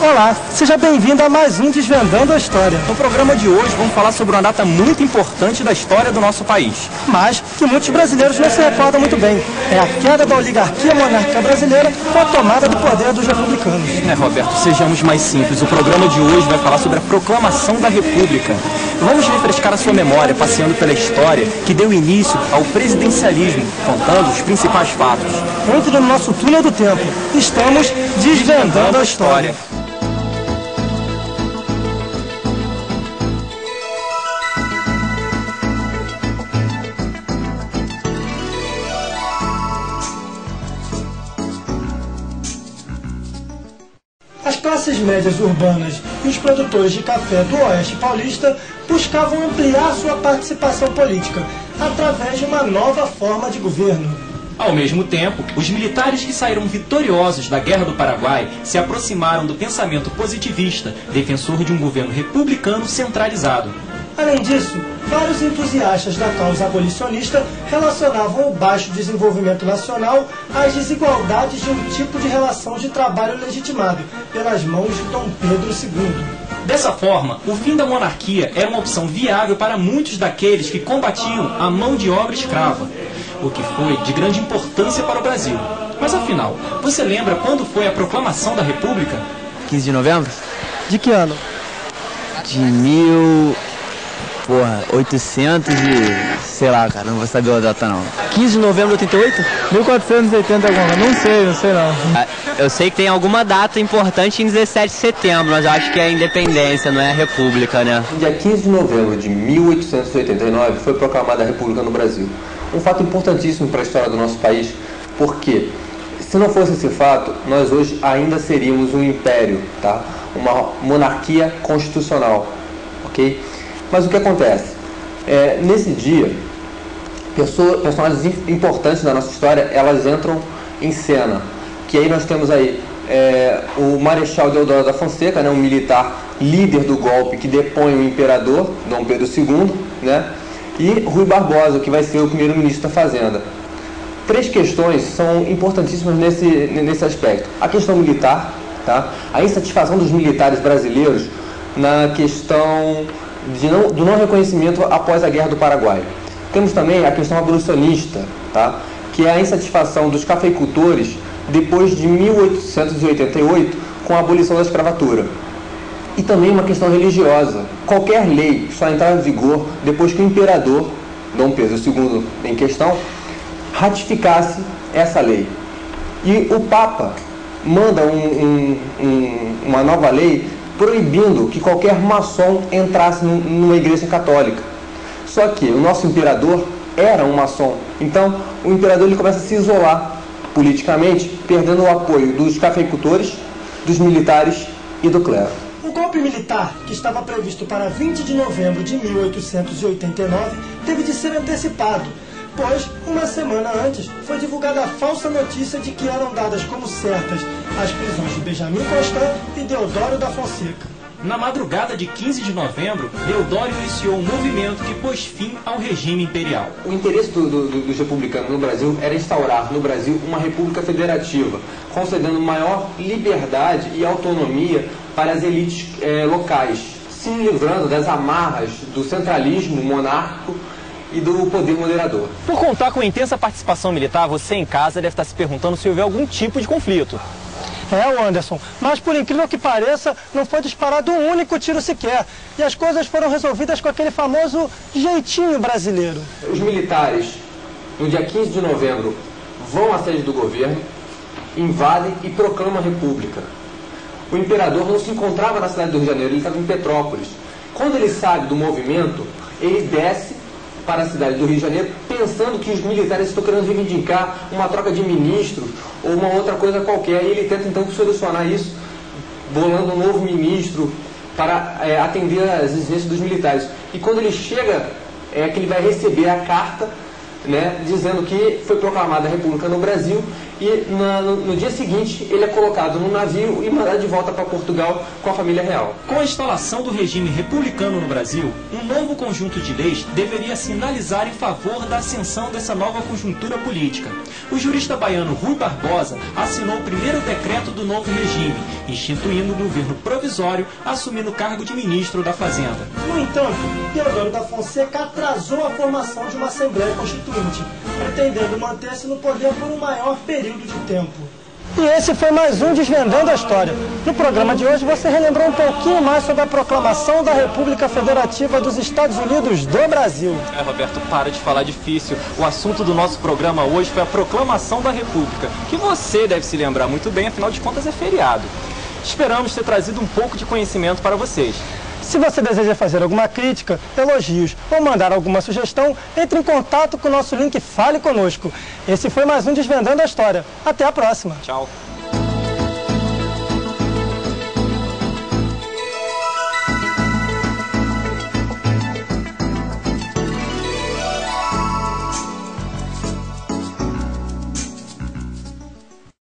Olá, seja bem-vindo a mais um Desvendando a História. No programa de hoje vamos falar sobre uma data muito importante da história do nosso país. Mas que muitos brasileiros não se recordam muito bem. É a queda da oligarquia monárquica brasileira com a tomada do poder dos republicanos. Roberto, sejamos mais simples. O programa de hoje vai falar sobre a proclamação da República. Vamos refrescar a sua memória passeando pela história que deu início ao presidencialismo, contando os principais fatos. Entre no nosso túnel do tempo. Estamos Desvendando a História. As classes médias urbanas e os produtores de café do Oeste Paulista buscavam ampliar sua participação política através de uma nova forma de governo. Ao mesmo tempo, os militares que saíram vitoriosos da Guerra do Paraguai se aproximaram do pensamento positivista, defensor de um governo republicano centralizado. Além disso, vários entusiastas da causa abolicionista relacionavam o baixo desenvolvimento nacional às desigualdades de um tipo de relação de trabalho legitimado pelas mãos de Dom Pedro II. Dessa forma, o fim da monarquia era uma opção viável para muitos daqueles que combatiam a mão de obra escrava, o que foi de grande importância para o Brasil. Mas afinal, você lembra quando foi a proclamação da República? 15 de novembro? De que ano? De 800 e... sei lá, cara, não vou saber a data não. 15 de novembro de 88? 1480 alguma, não sei não. Eu sei que tem alguma data importante em 17 de setembro, mas eu acho que é a independência, não é a república, né? No dia 15 de novembro de 1889 foi proclamada a República no Brasil. Um fato importantíssimo para a história do nosso país, porque se não fosse esse fato, nós hoje ainda seríamos um império, tá? Uma monarquia constitucional, ok? Mas o que acontece? Nesse dia, personagens importantes da nossa história, elas entram em cena. Que aí nós temos aí o Marechal Deodoro da Fonseca, né, um militar líder do golpe que depõe o imperador, Dom Pedro II, né, e Rui Barbosa, que vai ser o primeiro-ministro da Fazenda. Três questões são importantíssimas nesse aspecto. A questão militar, tá? A insatisfação dos militares brasileiros na questão do não reconhecimento após a Guerra do Paraguai. Temos também a questão abolicionista, tá? Que é a insatisfação dos cafeicultores depois de 1888 com a abolição da escravatura. E também uma questão religiosa. Qualquer lei só entrava em vigor depois que o imperador, Dom Pedro II em questão, ratificasse essa lei. E o Papa manda uma nova lei proibindo que qualquer maçom entrasse numa igreja católica. Só que o nosso imperador era um maçom. Então, o imperador ele começa a se isolar politicamente, perdendo o apoio dos cafeicultores, dos militares e do clero. O golpe militar, que estava previsto para 20 de novembro de 1889, teve de ser antecipado, pois, uma semana antes, foi divulgada a falsa notícia de que eram dadas como certas as prisões de Benjamin Constant e Deodoro da Fonseca. Na madrugada de 15 de novembro, Deodoro iniciou um movimento que pôs fim ao regime imperial. O interesse dos republicanos no Brasil era instaurar no Brasil uma república federativa, concedendo maior liberdade e autonomia para as elites locais, se livrando das amarras do centralismo monárquico e do poder moderador. Por contar com a intensa participação militar, você em casa deve estar se perguntando se houve algum tipo de conflito. Anderson, mas por incrível que pareça, não foi disparado um único tiro sequer. E as coisas foram resolvidas com aquele famoso jeitinho brasileiro. Os militares, no dia 15 de novembro, vão à sede do governo, invadem e proclamam a república. O imperador não se encontrava na cidade do Rio de Janeiro, ele estava em Petrópolis. Quando ele sabe do movimento, ele desce para a cidade do Rio de Janeiro, pensando que os militares estão querendo reivindicar uma troca de ministros ou uma outra coisa qualquer. E ele tenta então solucionar isso, bolando um novo ministro para atender às exigências dos militares. E quando ele chega, que ele vai receber a carta, né, dizendo que foi proclamada a República no Brasil, e no dia seguinte ele é colocado num navio e mandado de volta para Portugal com a família real. Com a instalação do regime republicano no Brasil, um novo conjunto de leis deveria sinalizar em favor da ascensão dessa nova conjuntura política. o jurista baiano Rui Barbosa assinou o primeiro decreto do novo regime, instituindo o governo provisório, assumindo o cargo de ministro da Fazenda. No entanto, Deodoro da Fonseca atrasou a formação de uma Assembleia Constituinte, pretendendo manter-se no poder por um maior período de tempo. E esse foi mais um Desvendando a História. No programa de hoje você relembrou um pouquinho mais sobre a proclamação da República Federativa dos Estados Unidos do Brasil. Roberto, para de falar difícil. O assunto do nosso programa hoje foi a proclamação da República, que você deve se lembrar muito bem, afinal de contas é feriado. Esperamos ter trazido um pouco de conhecimento para vocês. Se você deseja fazer alguma crítica, elogios ou mandar alguma sugestão, entre em contato com o nosso link Fale Conosco. Esse foi mais um Desvendando a História. Até a próxima. Tchau.